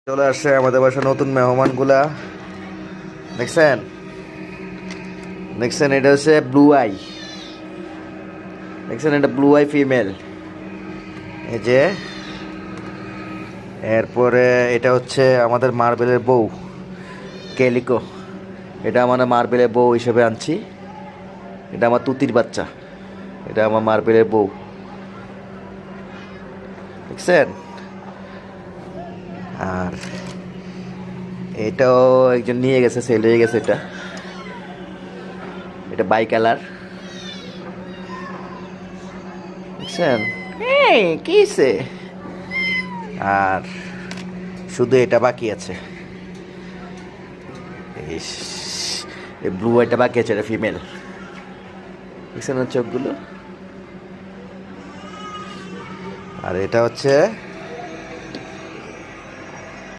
চলে আসছে আমাদের বাসায় নতুন মেহমানগুলা। দেখছেন দেখছেন এটা হচ্ছে ব্লু আই। দেখছেন এটা ব্লু আই ফিমেল। এই যে এরপরে এটা হচ্ছে আমাদের মার্বেলের বউ কেলিকো। এটা আমাদের মার্বেলের বউ হিসেবে আনছি। এটা আমার তুতির বাচ্চা। এটা আমার মার্বেলের বউ। দেখছেন? আর এটাও একজন নিয়ে গেছে, সেল হয়ে গেছে। এটা এটা বাই কালার। দেখছেন? এই কিসে? আর শুধু এটা বাকি আছে। ইস, এই ব্লু এটা বাকি আছে, এটা ফিমেল। দেখছেন ওর চোখগুলো? আর এটা হচ্ছে